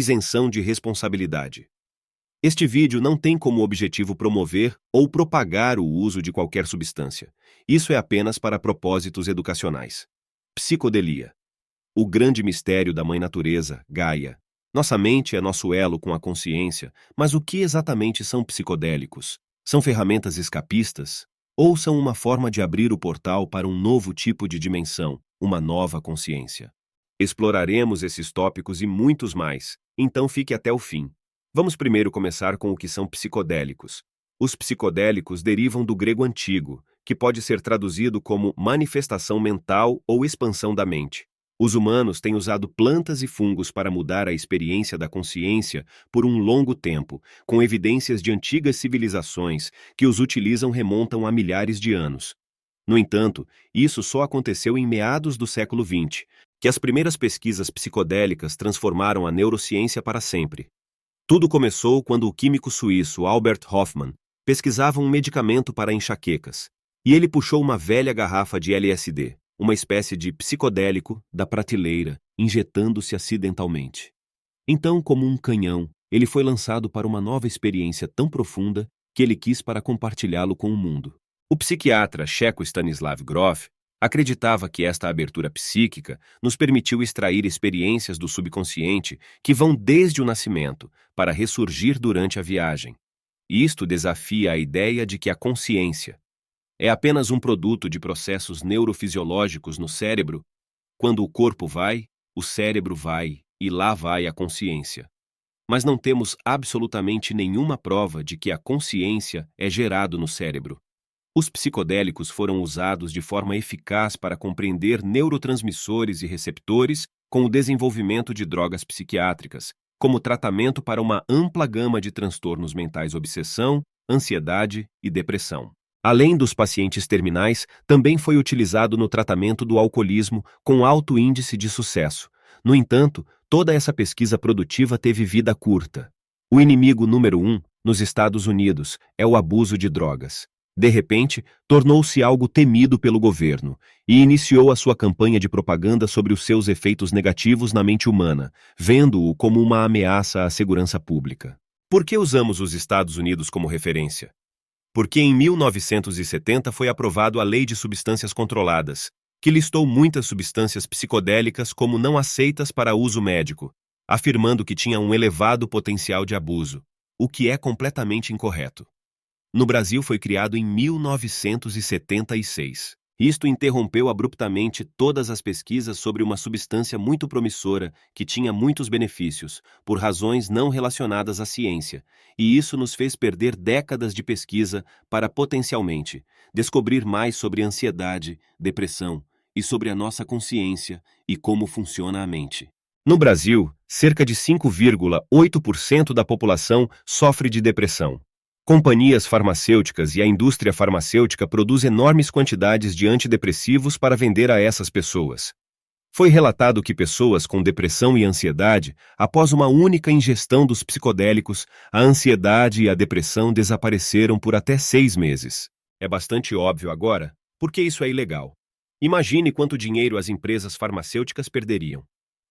Isenção de responsabilidade. Este vídeo não tem como objetivo promover ou propagar o uso de qualquer substância. Isso é apenas para propósitos educacionais. Psicodelia. O grande mistério da Mãe Natureza, Gaia. Nossa mente é nosso elo com a consciência, mas o que exatamente são psicodélicos? São ferramentas escapistas? Ou são uma forma de abrir o portal para um novo tipo de dimensão, uma nova consciência? Exploraremos esses tópicos e muitos mais, então fique até o fim. Vamos primeiro começar com o que são psicodélicos. Os psicodélicos derivam do grego antigo, que pode ser traduzido como manifestação mental ou expansão da mente. Os humanos têm usado plantas e fungos para mudar a experiência da consciência por um longo tempo, com evidências de antigas civilizações que os utilizam remontam a milhares de anos. No entanto, isso só aconteceu em meados do século XX, que as primeiras pesquisas psicodélicas transformaram a neurociência para sempre. Tudo começou quando o químico suíço Albert Hofmann pesquisava um medicamento para enxaquecas, e ele puxou uma velha garrafa de LSD, uma espécie de psicodélico, da prateleira, injetando-se acidentalmente. Então, como um canhão, ele foi lançado para uma nova experiência tão profunda que ele quis para compartilhá-lo com o mundo. O psiquiatra checo Stanislav Grof acreditava que esta abertura psíquica nos permitiu extrair experiências do subconsciente que vão desde o nascimento para ressurgir durante a viagem. Isto desafia a ideia de que a consciência é apenas um produto de processos neurofisiológicos no cérebro. Quando o corpo vai, o cérebro vai, e lá vai a consciência. Mas não temos absolutamente nenhuma prova de que a consciência é gerada no cérebro. Os psicodélicos foram usados de forma eficaz para compreender neurotransmissores e receptores com o desenvolvimento de drogas psiquiátricas, como tratamento para uma ampla gama de transtornos mentais, obsessão, ansiedade e depressão. Além dos pacientes terminais, também foi utilizado no tratamento do alcoolismo com alto índice de sucesso. No entanto, toda essa pesquisa produtiva teve vida curta. O inimigo número 1, nos Estados Unidos, é o abuso de drogas. De repente, tornou-se algo temido pelo governo e iniciou a sua campanha de propaganda sobre os seus efeitos negativos na mente humana, vendo-o como uma ameaça à segurança pública. Por que usamos os Estados Unidos como referência? Porque em 1970 foi aprovado a Lei de Substâncias Controladas, que listou muitas substâncias psicodélicas como não aceitas para uso médico, afirmando que tinha um elevado potencial de abuso, o que é completamente incorreto. No Brasil foi criado em 1976. Isto interrompeu abruptamente todas as pesquisas sobre uma substância muito promissora que tinha muitos benefícios, por razões não relacionadas à ciência, e isso nos fez perder décadas de pesquisa para potencialmente descobrir mais sobre ansiedade, depressão e sobre a nossa consciência e como funciona a mente. No Brasil, cerca de 5,8% da população sofre de depressão. Companhias farmacêuticas e a indústria farmacêutica produzem enormes quantidades de antidepressivos para vender a essas pessoas. Foi relatado que pessoas com depressão e ansiedade, após uma única ingestão dos psicodélicos, a ansiedade e a depressão desapareceram por até 6 meses. É bastante óbvio agora, porque isso é ilegal. Imagine quanto dinheiro as empresas farmacêuticas perderiam.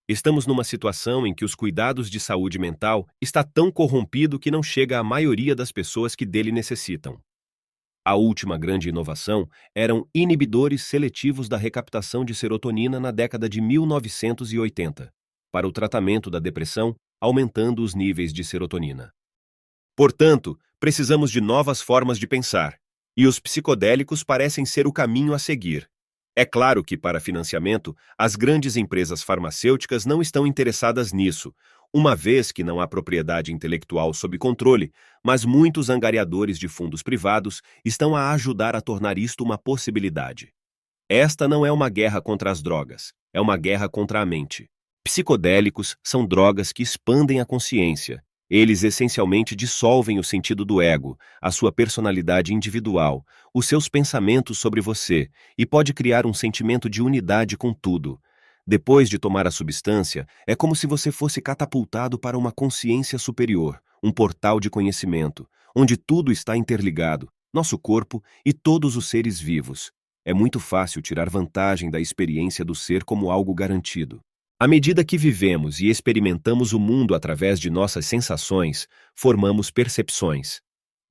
Estamos numa situação em que os cuidados de saúde mental está tão corrompido que não chega à maioria das pessoas que dele necessitam. A última grande inovação eram inibidores seletivos da recaptação de serotonina na década de 1980, para o tratamento da depressão, aumentando os níveis de serotonina. Portanto, precisamos de novas formas de pensar, e os psicodélicos parecem ser o caminho a seguir. É claro que, para financiamento, as grandes empresas farmacêuticas não estão interessadas nisso, uma vez que não há propriedade intelectual sob controle, mas muitos angariadores de fundos privados estão a ajudar a tornar isto uma possibilidade. Esta não é uma guerra contra as drogas, é uma guerra contra a mente. Psicodélicos são drogas que expandem a consciência. Eles essencialmente dissolvem o sentido do ego, a sua personalidade individual, os seus pensamentos sobre você, e pode criar um sentimento de unidade com tudo. Depois de tomar a substância, é como se você fosse catapultado para uma consciência superior, um portal de conhecimento, onde tudo está interligado, nosso corpo e todos os seres vivos. É muito fácil tirar vantagem da experiência do ser como algo garantido. À medida que vivemos e experimentamos o mundo através de nossas sensações, formamos percepções.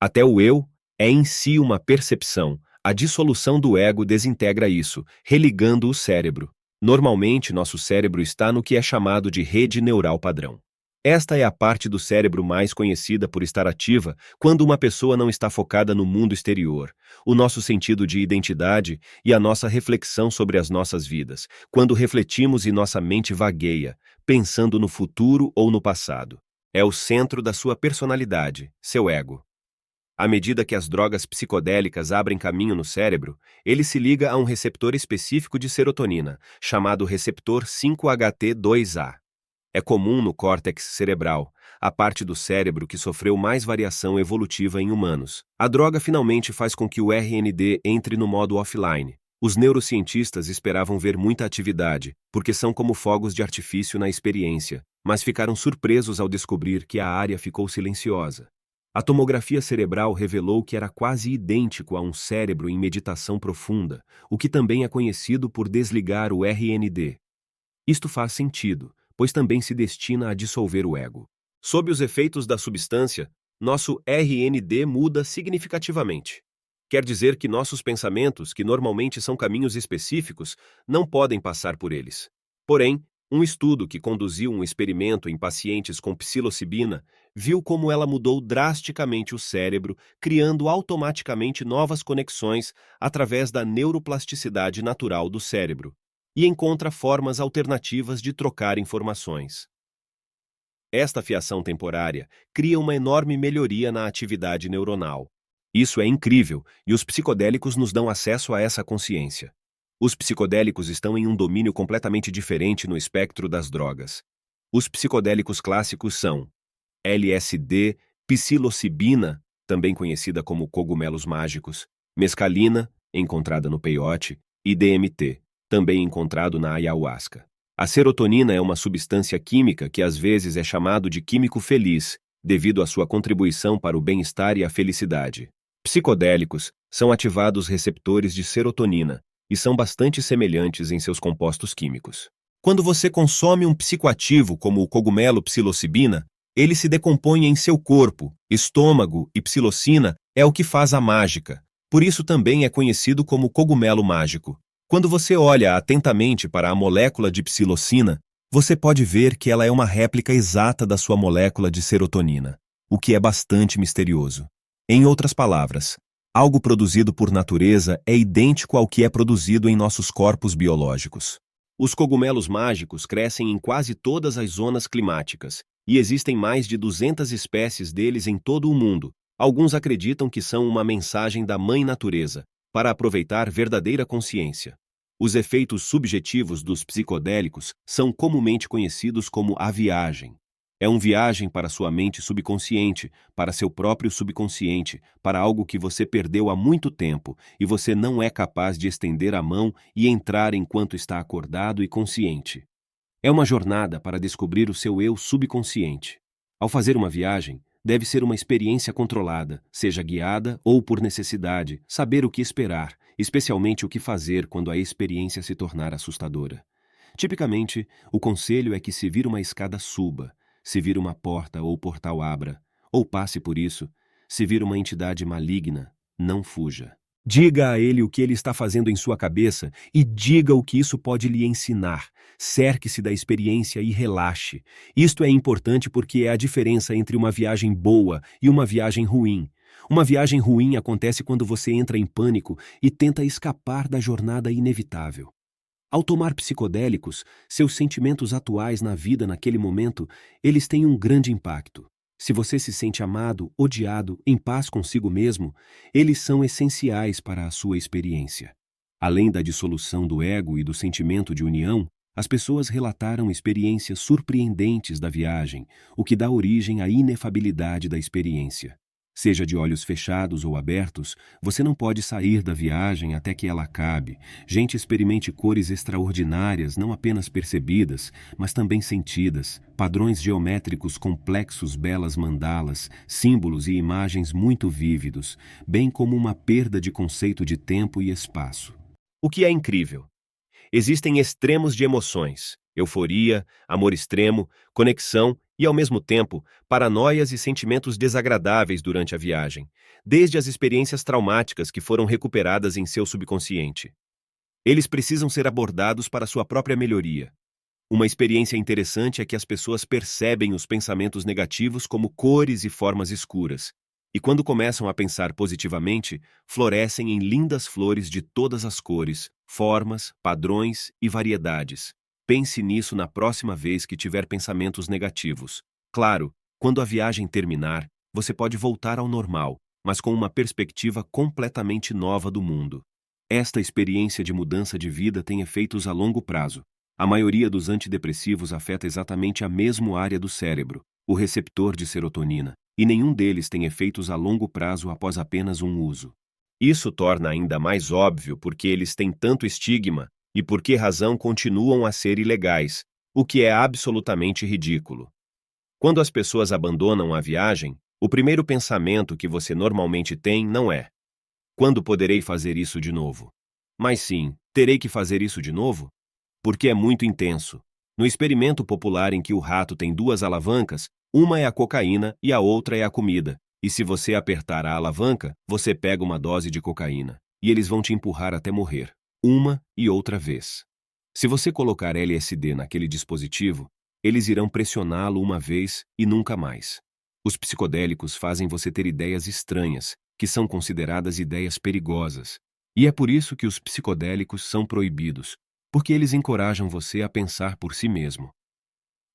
Até o eu é em si uma percepção. A dissolução do ego desintegra isso, religando o cérebro. Normalmente, nosso cérebro está no que é chamado de rede neural padrão. Esta é a parte do cérebro mais conhecida por estar ativa quando uma pessoa não está focada no mundo exterior, o nosso sentido de identidade e a nossa reflexão sobre as nossas vidas, quando refletimos e nossa mente vagueia, pensando no futuro ou no passado. É o centro da sua personalidade, seu ego. À medida que as drogas psicodélicas abrem caminho no cérebro, ele se liga a um receptor específico de serotonina, chamado receptor 5-HT2A. É comum no córtex cerebral, a parte do cérebro que sofreu mais variação evolutiva em humanos. A droga finalmente faz com que o RND entre no modo offline. Os neurocientistas esperavam ver muita atividade, porque são como fogos de artifício na experiência, mas ficaram surpresos ao descobrir que a área ficou silenciosa. A tomografia cerebral revelou que era quase idêntico a um cérebro em meditação profunda, o que também é conhecido por desligar o RND. Isto faz sentido, pois também se destina a dissolver o ego. Sob os efeitos da substância, nosso RND muda significativamente. Quer dizer que nossos pensamentos, que normalmente são caminhos específicos, não podem passar por eles. Porém, um estudo que conduziu um experimento em pacientes com psilocibina viu como ela mudou drasticamente o cérebro, criando automaticamente novas conexões através da neuroplasticidade natural do cérebro, e encontra formas alternativas de trocar informações. Esta fiação temporária cria uma enorme melhoria na atividade neuronal. Isso é incrível, e os psicodélicos nos dão acesso a essa consciência. Os psicodélicos estão em um domínio completamente diferente no espectro das drogas. Os psicodélicos clássicos são LSD, psilocibina, também conhecida como cogumelos mágicos, mescalina, encontrada no peiote, e DMT, também encontrado na ayahuasca. A serotonina é uma substância química que às vezes é chamado de químico feliz, devido à sua contribuição para o bem-estar e a felicidade. Psicodélicos são ativados receptores de serotonina e são bastante semelhantes em seus compostos químicos. Quando você consome um psicoativo como o cogumelo psilocibina, ele se decompõe em seu corpo, estômago e psilocina é o que faz a mágica. Por isso também é conhecido como cogumelo mágico. Quando você olha atentamente para a molécula de psilocina, você pode ver que ela é uma réplica exata da sua molécula de serotonina, o que é bastante misterioso. Em outras palavras, algo produzido por natureza é idêntico ao que é produzido em nossos corpos biológicos. Os cogumelos mágicos crescem em quase todas as zonas climáticas, e existem mais de 200 espécies deles em todo o mundo. Alguns acreditam que são uma mensagem da Mãe Natureza, para aproveitar verdadeira consciência. Os efeitos subjetivos dos psicodélicos são comumente conhecidos como a viagem. É uma viagem para sua mente subconsciente, para seu próprio subconsciente, para algo que você perdeu há muito tempo e você não é capaz de estender a mão e entrar enquanto está acordado e consciente. É uma jornada para descobrir o seu eu subconsciente. Ao fazer uma viagem, deve ser uma experiência controlada, seja guiada ou por necessidade, saber o que esperar, especialmente o que fazer quando a experiência se tornar assustadora. Tipicamente, o conselho é que se vir uma escada suba, se vir uma porta ou portal abra, ou passe por isso, se vir uma entidade maligna, não fuja. Diga a ele o que ele está fazendo em sua cabeça e diga o que isso pode lhe ensinar. Cerque-se da experiência e relaxe. Isto é importante porque é a diferença entre uma viagem boa e uma viagem ruim. Uma viagem ruim acontece quando você entra em pânico e tenta escapar da jornada inevitável. Ao tomar psicodélicos, seus sentimentos atuais na vida naquele momento, eles têm um grande impacto. Se você se sente amado, odiado, em paz consigo mesmo, eles são essenciais para a sua experiência. Além da dissolução do ego e do sentimento de união, as pessoas relataram experiências surpreendentes da viagem, o que dá origem à inefabilidade da experiência. Seja de olhos fechados ou abertos, você não pode sair da viagem até que ela acabe. Gente, experimente cores extraordinárias, não apenas percebidas, mas também sentidas, padrões geométricos complexos, belas mandalas, símbolos e imagens muito vívidos, bem como uma perda de conceito de tempo e espaço. O que é incrível? Existem extremos de emoções, euforia, amor extremo, conexão e, ao mesmo tempo, paranoias e sentimentos desagradáveis durante a viagem, desde as experiências traumáticas que foram recuperadas em seu subconsciente. Eles precisam ser abordados para sua própria melhoria. Uma experiência interessante é que as pessoas percebem os pensamentos negativos como cores e formas escuras, e quando começam a pensar positivamente, florescem em lindas flores de todas as cores, formas, padrões e variedades. Pense nisso na próxima vez que tiver pensamentos negativos. Claro, quando a viagem terminar, você pode voltar ao normal, mas com uma perspectiva completamente nova do mundo. Esta experiência de mudança de vida tem efeitos a longo prazo. A maioria dos antidepressivos afeta exatamente a mesma área do cérebro, o receptor de serotonina, e nenhum deles tem efeitos a longo prazo após apenas um uso. Isso torna ainda mais óbvio porque eles têm tanto estigma e por que razão continuam a ser ilegais, o que é absolutamente ridículo. Quando as pessoas abandonam a viagem, o primeiro pensamento que você normalmente tem não é: quando poderei fazer isso de novo? Mas sim, terei que fazer isso de novo? Porque é muito intenso. No experimento popular em que o rato tem duas alavancas, uma é a cocaína e a outra é a comida. E se você apertar a alavanca, você pega uma dose de cocaína. E eles vão te empurrar até morrer, uma e outra vez. Se você colocar LSD naquele dispositivo, eles irão pressioná-lo uma vez e nunca mais. Os psicodélicos fazem você ter ideias estranhas, que são consideradas ideias perigosas. E é por isso que os psicodélicos são proibidos, porque eles encorajam você a pensar por si mesmo.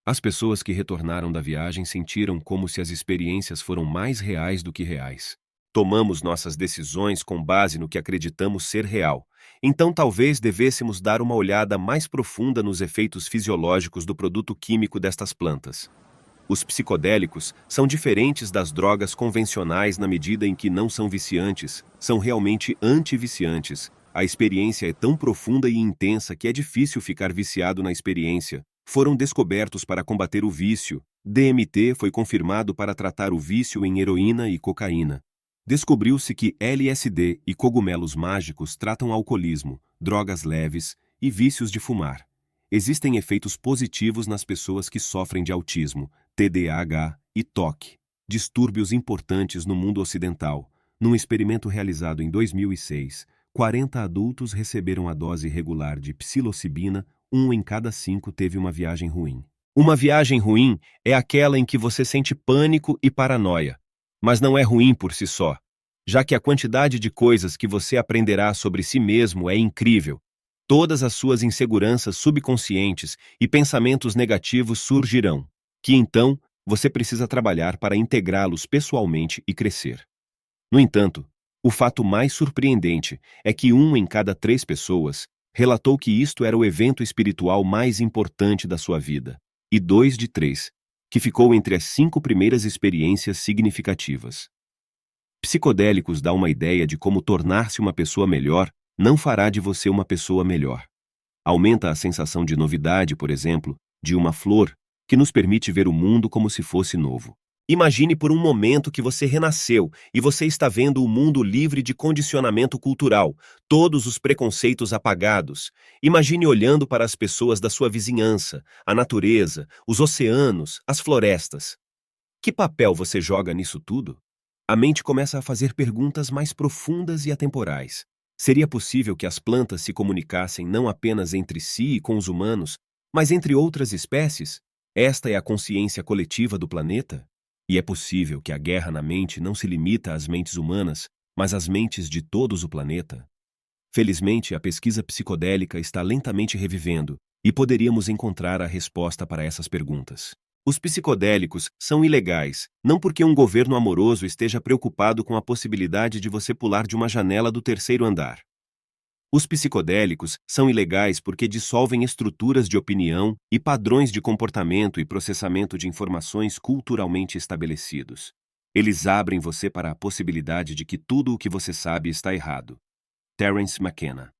As pessoas que retornaram da viagem sentiram como se as experiências foram mais reais do que reais. Tomamos nossas decisões com base no que acreditamos ser real, então talvez devêssemos dar uma olhada mais profunda nos efeitos fisiológicos do produto químico destas plantas. Os psicodélicos são diferentes das drogas convencionais na medida em que não são viciantes, são realmente antiviciantes. A experiência é tão profunda e intensa que é difícil ficar viciado na experiência. Foram descobertos para combater o vício. DMT foi confirmado para tratar o vício em heroína e cocaína. Descobriu-se que LSD e cogumelos mágicos tratam alcoolismo, drogas leves e vícios de fumar. Existem efeitos positivos nas pessoas que sofrem de autismo, TDAH e TOC, distúrbios importantes no mundo ocidental. Num experimento realizado em 2006, 40 adultos receberam a dose regular de psilocibina, 1 em cada 5 teve uma viagem ruim. Uma viagem ruim é aquela em que você sente pânico e paranoia, mas não é ruim por si só, já que a quantidade de coisas que você aprenderá sobre si mesmo é incrível. Todas as suas inseguranças subconscientes e pensamentos negativos surgirão, que então você precisa trabalhar para integrá-los pessoalmente e crescer. No entanto, o fato mais surpreendente é que 1 em cada 3 pessoas relatou que isto era o evento espiritual mais importante da sua vida, e 2 de 3, que ficou entre as 5 primeiras experiências significativas. Psicodélicos dá uma ideia de como tornar-se uma pessoa melhor não fará de você uma pessoa melhor. Aumenta a sensação de novidade, por exemplo, de uma flor, que nos permite ver o mundo como se fosse novo. Imagine por um momento que você renasceu e você está vendo o mundo livre de condicionamento cultural, todos os preconceitos apagados. Imagine olhando para as pessoas da sua vizinhança, a natureza, os oceanos, as florestas. Que papel você joga nisso tudo? A mente começa a fazer perguntas mais profundas e atemporais. Seria possível que as plantas se comunicassem não apenas entre si e com os humanos, mas entre outras espécies? Esta é a consciência coletiva do planeta? E é possível que a guerra na mente não se limita às mentes humanas, mas às mentes de todos o planeta? Felizmente, a pesquisa psicodélica está lentamente revivendo, e poderíamos encontrar a resposta para essas perguntas. Os psicodélicos são ilegais, não porque um governo amoroso esteja preocupado com a possibilidade de você pular de uma janela do 3º andar. Os psicodélicos são ilegais porque dissolvem estruturas de opinião e padrões de comportamento e processamento de informações culturalmente estabelecidos. Eles abrem você para a possibilidade de que tudo o que você sabe está errado. Terence McKenna.